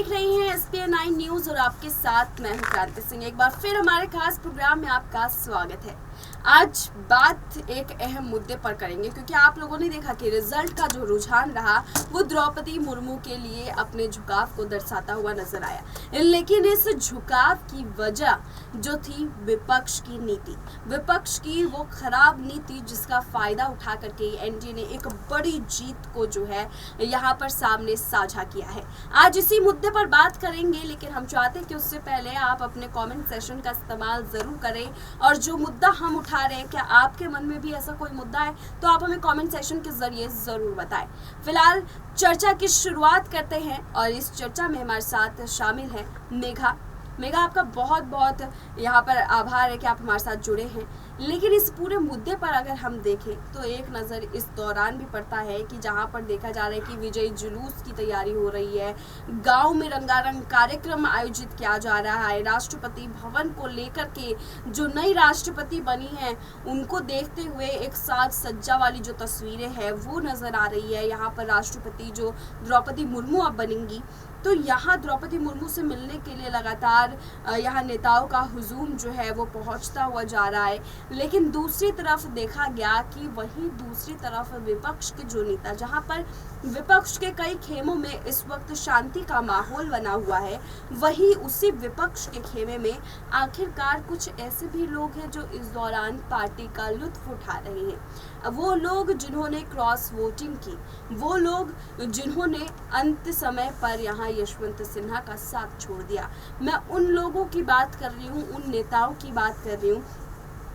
देख रही हैं SPN9 न्यूज और आपके साथ मैं हूं क्रांति सिंह। एक बार फिर हमारे खास प्रोग्राम में आपका स्वागत है। आज बात एक अहम मुद्दे पर करेंगे क्योंकि आप लोगों ने देखा कि रिजल्ट का जो रुझान रहा वो द्रौपदी मुर्मू के लिए अपने झुकाव को दर्शाता हुआ नजर आया, लेकिन इस झुकाव की वजह जो थी विपक्ष की नीति, विपक्ष की वो खराब नीति जिसका फायदा उठा करके एनडीए ने एक बड़ी जीत को जो है यहाँ पर सामने साझा किया है। आज इसी मुद्दे पर बात करेंगे, लेकिन हम चाहते हैं कि उससे पहले आप अपने कमेंट सेशन का इस्तेमाल जरूर करें और जो मुद्दा हम उठा रहे हैं, क्या आपके मन में भी ऐसा कोई मुद्दा है तो आप हमें कमेंट सेशन के जरिए जरूर बताएं। फिलहाल चर्चा की शुरुआत करते हैं और इस चर्चा में हमारे साथ शामिल है मेघा। आपका बहुत बहुत यहाँ पर आभार है कि आप हमारे साथ जुड़े हैं। लेकिन इस पूरे मुद्दे पर अगर हम देखें तो एक नज़र इस दौरान भी पड़ता है कि जहाँ पर देखा जा रहा है कि विजयी जुलूस की तैयारी हो रही है, गांव में रंगारंग कार्यक्रम आयोजित किया जा रहा है, राष्ट्रपति भवन को लेकर के जो नई राष्ट्रपति बनी है उनको देखते हुए एक साज सज्जा वाली जो तस्वीरें हैं वो नज़र आ रही है। यहाँ पर राष्ट्रपति जो द्रौपदी मुर्मू अब बनेंगी, तो यहाँ द्रौपदी मुर्मू से मिलने के लिए लगातार यहाँ नेताओं का हुजूम जो है वो पहुँचता हुआ जा रहा है। लेकिन दूसरी तरफ देखा गया कि वहीं दूसरी तरफ विपक्ष के जो नेता, जहाँ पर विपक्ष के कई खेमों में इस वक्त शांति का माहौल बना हुआ है, वहीं उसी विपक्ष के खेमे में आखिरकार कुछ ऐसे भी लोग हैं जो इस दौरान पार्टी का लुत्फ उठा रहे हैं। वो लोग जिन्होंने क्रॉस वोटिंग की, वो लोग जिन्होंने अंत समय पर यहाँ यशवंत सिन्हा का साथ छोड़ दिया। मैं उन लोगों की बात कर रही हूँ, उन नेताओं की बात कर रही हूँ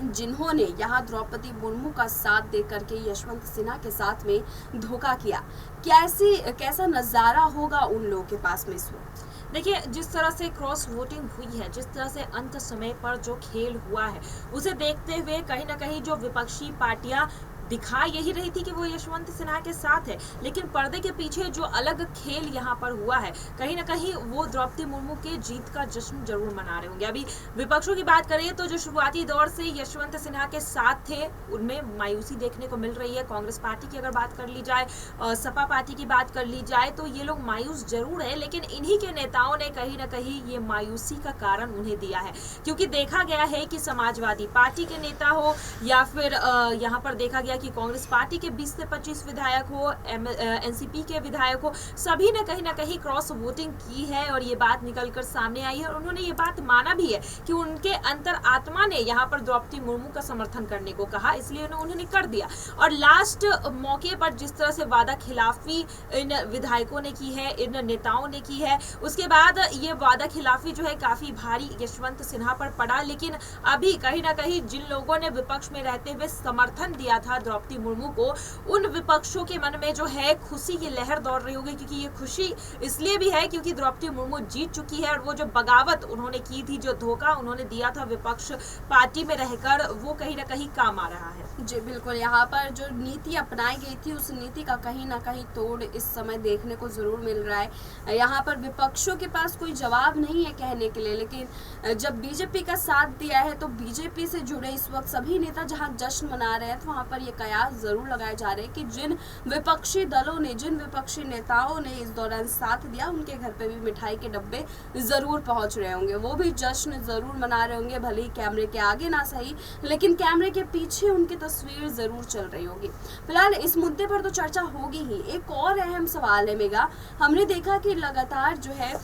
जिन्होंने यहाँ द्रौपदी मुर्मू का साथ देकर के यशवंत सिन्हा के साथ में धोखा किया। कैसा नज़ारा होगा उन लोगों के पास में इस वक्त। देखिए, जिस तरह से क्रॉस वोटिंग हुई है, जिस तरह से अंत समय पर जो खेल हुआ है, उसे देखते हुए कहीं ना कहीं जो विपक्षी पार्टियां दिखा यही रही थी कि वो यशवंत सिन्हा के साथ है, लेकिन पर्दे के पीछे जो अलग खेल यहाँ पर हुआ है, कहीं ना कहीं वो द्रौपदी मुर्मू के जीत का जश्न जरूर मना रहे होंगे। अभी विपक्षों की बात करें तो जो शुरुआती दौर से यशवंत सिन्हा के साथ थे उनमें मायूसी देखने को मिल रही है। कांग्रेस पार्टी की अगर बात कर ली जाए, सपा पार्टी की बात कर ली जाए, तो ये लोग मायूस जरूर है, लेकिन इन्हीं के नेताओं ने कहीं ना कहीं ये मायूसी का कारण उन्हें दिया है, क्योंकि देखा गया है कि समाजवादी पार्टी के नेता हो या फिर यहाँ पर देखा गया कि कांग्रेस पार्टी के 20 से 25 विधायक हो, एनसीपी के विधायक हो, सभी ने कहीं ना कहीं क्रॉस वोटिंग की है और ये बात निकलकर सामने आई है और उन्होंने ये बात माना भी है कि उनके अंतर आत्मा ने यहाँ पर द्रौपदी मुर्मू का समर्थन करने को कहा, इसलिए उन्होंने कर दिया। और लास्ट मौके पर जिस तरह से वादा खिलाफी इन विधायकों ने की है, इन नेताओं ने की है, उसके बाद ये वादा खिलाफी जो है काफी भारी यशवंत सिन्हा पर पड़ा। लेकिन अभी कहीं ना कहीं जिन लोगों ने विपक्ष में रहते हुए समर्थन दिया था द्रौपदी मुर्मू को, उन विपक्षों के मन में जो है खुशी की लहर दौड़ रही होगी, क्योंकि ये खुशी इसलिए भी है क्योंकि द्रौपदी मुर्मू जीत चुकी है और वो जो बगावत उन्होंने की थी, जो धोखा उन्होंने दिया था विपक्ष पार्टी में रहकर, वो कहीं ना कहीं काम आ रहा है। जी बिल्कुल, यहाँ पर जो नीति अपनाई गई थी उस नीति का कहीं ना कहीं तोड़ इस समय देखने को जरूर मिल रहा है। यहाँ पर विपक्षों के पास कोई जवाब नहीं है कहने के लिए, लेकिन जब बीजेपी का साथ दिया है तो बीजेपी से जुड़े इस वक्त सभी नेता जहाँ जश्न मना रहे हैं, तो वहाँ पर ये कयास जरूर लगाए जा रहे हैं कि जिन विपक्षी दलों ने, जिन विपक्षी नेताओं ने इस दौरान साथ दिया, उनके घर पे भी मिठाई के डब्बे जरूर पहुंच रहे होंगे, वो भी जश्न जरूर मना रहे होंगे, भले ही कैमरे के आगे ना सही, लेकिन कैमरे के पीछे उनकी तस्वीर जरूर चल रही होगी। फिलहाल इस मुद्दे पर तो चर्चा होगी ही। एक और अहम सवाल है मेघा, हमने देखा कि लगातार जो है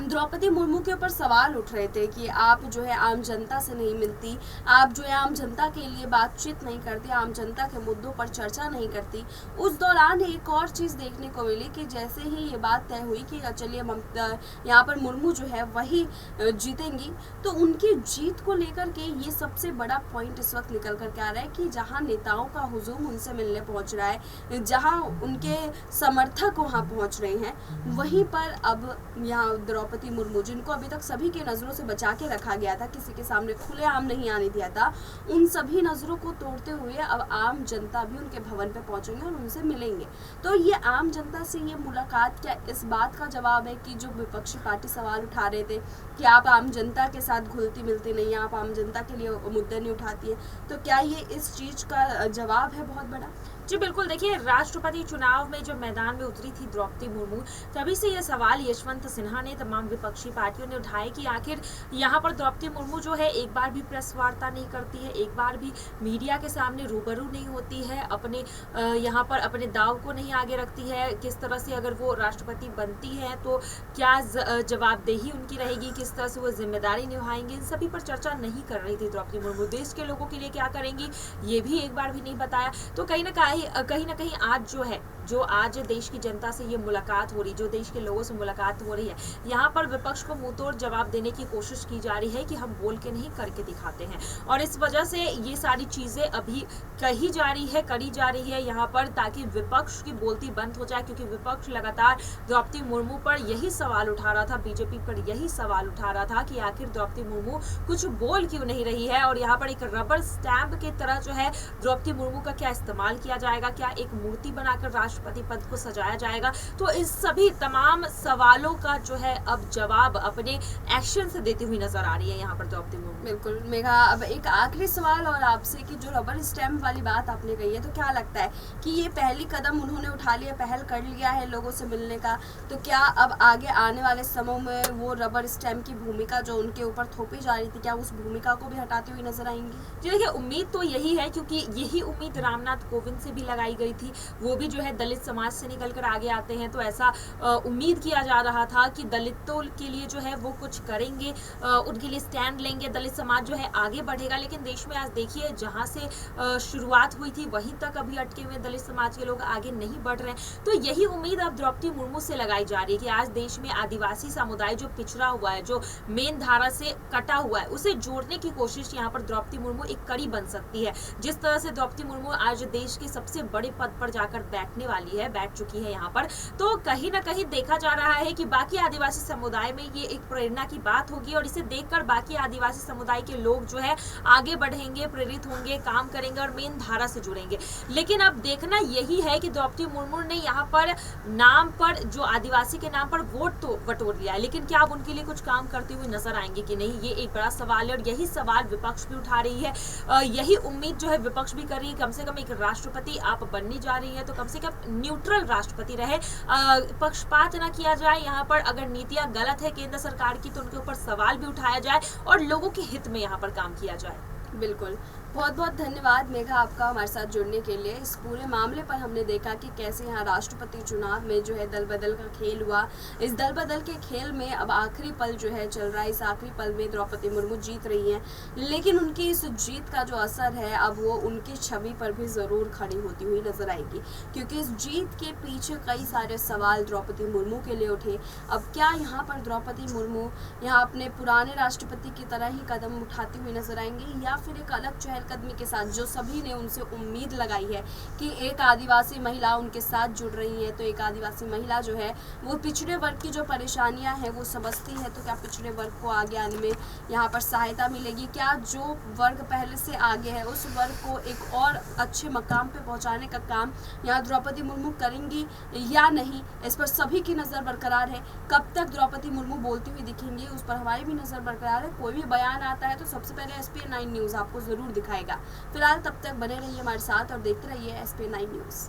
द्रौपदी मुर्मू के ऊपर सवाल उठ रहे थे कि आप जो है आम जनता से नहीं मिलती, आप जो है आम जनता के लिए बातचीत नहीं करती, आम जनता के मुद्दों पर चर्चा नहीं करती। उस दौरान एक और चीज़ देखने को मिली कि जैसे ही ये बात तय हुई कि चलिए यहाँ पर मुर्मू जो है वही जीतेंगी, तो उनकी जीत को लेकर के ये सबसे बड़ा पॉइंट इस वक्त निकल करके आ रहा है कि जहाँ नेताओं का हुजूम उनसे मिलने पहुँच रहा है, जहाँ उनके समर्थक वहाँ पहुँच रहे हैं, वहीं पर अब यहाँ द्रौपदी मुर्मू, जिनको अभी तक सभी के नज़रों से बचा के रखा गया था, किसी के सामने खुलेआम नहीं आने दिया था, उन सभी नज़रों को तोड़ते हुए अब आम जनता भी उनके भवन पे पहुंचेंगे और उनसे मिलेंगे। तो ये आम जनता से ये मुलाकात क्या इस बात का जवाब है कि जो विपक्षी पार्टी सवाल उठा रहे थे कि आप आम जनता के साथ घुलती मिलती नहीं, आप आम जनता के लिए मुद्दे नहीं उठाती है, तो क्या ये इस चीज़ का जवाब है बहुत बड़ा? जी बिल्कुल, देखिए राष्ट्रपति चुनाव में जब मैदान में उतरी थी द्रौपदी मुर्मू, तभी से ये सवाल यशवंत सिन्हा ने, तमाम विपक्षी पार्टियों ने उठाए कि आखिर यहाँ पर द्रौपदी मुर्मू जो है एक बार भी प्रेस वार्ता नहीं करती है, एक बार भी मीडिया के सामने रूबरू नहीं होती है, अपने यहाँ पर अपने दाव को नहीं आगे रखती है। किस तरह से अगर वो राष्ट्रपति बनती है तो क्या जवाबदेही उनकी रहेगी, किस तरह से वो जिम्मेदारी निभाएंगे, इन सभी पर चर्चा नहीं कर रही थी द्रौपदी मुर्मू। देश के लोगों के लिए क्या करेंगी ये भी एक बार भी नहीं बताया। तो कहीं ना कहीं आज जो है, जो आज देश की जनता से ये मुलाकात हो रही, जो देश के लोगों से मुलाकात हो रही है, यहाँ पर विपक्ष को मुंहतोड़ जवाब देने की कोशिश की जा रही है कि हम बोल के नहीं करके दिखाते हैं। और इस वजह से ये सारी चीजें अभी कही जा रही है, करी जा रही है यहाँ पर, ताकि विपक्ष की बोलती बंद हो जाए। क्योंकि विपक्ष लगातार द्रौपदी मुर्मू पर यही सवाल उठा रहा था, बीजेपी पर यही सवाल उठा रहा था कि आखिर द्रौपदी मुर्मू कुछ बोल क्यों नहीं रही है। और यहाँ पर एक रबर स्टैंप की तरह जो है द्रौपदी मुर्मू का क्या इस्तेमाल किया जाएगा, क्या एक मूर्ति बनाकर राष्ट्रपति पद को सजाया जाएगा। तो इस सभी तमाम सवालों का जो है अब जवाब अपने एक्शन से देती हुई नजर आ रही है यहाँ पर द्रौपदी मुर्मू। बिल्कुल मेघा, अब एक आखिरी सवाल और आपसे कि जो रबर स्टैम्प वाली बात आपने कही है, तो क्या लगता है कि ये पहली कदम उन्होंने उठा लिया, पहल कर लिया है लोगों से मिलने का, तो क्या अब आगे आने वाले समय में वो रबर स्टैम्प की भूमिका जो उनके ऊपर थोपी जा रही थी, क्या उस भूमिका को भी हटाती हुई नजर आएंगी? जी देखिए, उम्मीद तो यही है, क्योंकि यही उम्मीद रामनाथ कोविंद से भी लगाई गई थी। वो भी जो है दलित समाज से निकलकर आगे आते हैं, तो ऐसा उम्मीद किया जा रहा था कि दलितों के लिए जो है वो कुछ करेंगे, उनके लिए स्टैंड लेंगे, दलित समाज जो है आगे बढ़ेगा। लेकिन देश में आज देखिए, जहां से शुरुआत हुई थी वहीं तक अभी अटके हुए दलित समाज के लोग आगे नहीं बढ़ रहे हैं। तो यही उम्मीद अब द्रौपदी मुर्मू से लगाई जा रही है कि आज देश में आदिवासी समुदाय जो पिछड़ा हुआ है, जो मेन धारा से कटा हुआ है, उसे जोड़ने की कोशिश यहाँ पर द्रौपदी मुर्मू एक कड़ी बन सकती है। जिस तरह से द्रौपदी मुर्मू आज देश के सबसे बड़े पद पर जाकर बैठ चुकी है यहाँ पर, तो कहीं ना कहीं देखा जा रहा है कि बाकी आदिवासी समुदाय में ये एक प्रेरणा की बात होगी और इसे देखकर बाकी आदिवासी समुदाय के लोग जो है आगे बढ़ेंगे, प्रेरित होंगे, काम करेंगे और मेन धारा से जुड़ेंगे। लेकिन अब देखना यही है कि द्रौपदी मुर्मू ने यहाँ पर नाम पर, जो आदिवासी के नाम पर वोट तो बटोर लिया है, लेकिन क्या अब उनके लिए कुछ काम करती हुई नजर आएंगे कि नहीं, ये एक बड़ा सवाल है। और यही सवाल विपक्ष भी उठा रही है, यही उम्मीद जो है विपक्ष भी कर रही है। कम से कम एक राष्ट्रपति आप बनने जा रही है तो कम से कम न्यूट्रल राष्ट्रपति रहे, पक्षपात ना किया जाए यहाँ पर। अगर नीतियां गलत है केंद्र सरकार की तो उनके ऊपर सवाल भी उठाया जाए और लोगों के हित में यहाँ पर काम किया जाए। बिल्कुल, बहुत बहुत धन्यवाद मेघा आपका हमारे साथ जुड़ने के लिए। इस पूरे मामले पर हमने देखा कि कैसे यहाँ राष्ट्रपति चुनाव में जो है दल बदल का खेल हुआ। इस दल बदल के खेल में अब आखिरी पल जो है चल रहा है, इस आखिरी पल में द्रौपदी मुर्मू जीत रही हैं, लेकिन उनकी इस जीत का जो असर है अब वो उनकी छवि पर भी ज़रूर खड़ी होती हुई नजर आएगी, क्योंकि इस जीत के पीछे कई सारे सवाल द्रौपदी मुर्मू के लिए उठे। अब क्या यहाँ पर द्रौपदी मुर्मू यहाँ अपने पुराने राष्ट्रपति की तरह ही कदम उठाती हुई नजर आएंगी, या फिर एक अलग चहलकदमी के साथ, जो सभी ने उनसे उम्मीद लगाई है कि एक आदिवासी महिला उनके साथ जुड़ रही है, तो एक आदिवासी महिला जो है वो पिछड़े वर्ग की जो परेशानियां हैं वो समझती है, तो क्या पिछड़े वर्ग को आगे आने में यहाँ पर सहायता मिलेगी? क्या जो वर्ग पहले से आगे है उस वर्ग को एक और अच्छे मकाम पे पहुँचाने का काम यहाँ द्रौपदी मुर्मू करेंगी या नहीं, इस पर सभी की नज़र बरकरार है। कब तक द्रौपदी मुर्मू बोलती हुई दिखेंगी उस पर हमारी भी नज़र बरकरार है। कोई भी बयान आता है तो सबसे पहले SPN9 न्यूज़ आपको ज़रूर दिखाएगा। फिलहाल तब तक बने रहिए हमारे साथ और देखते रहिए SPN9 न्यूज़।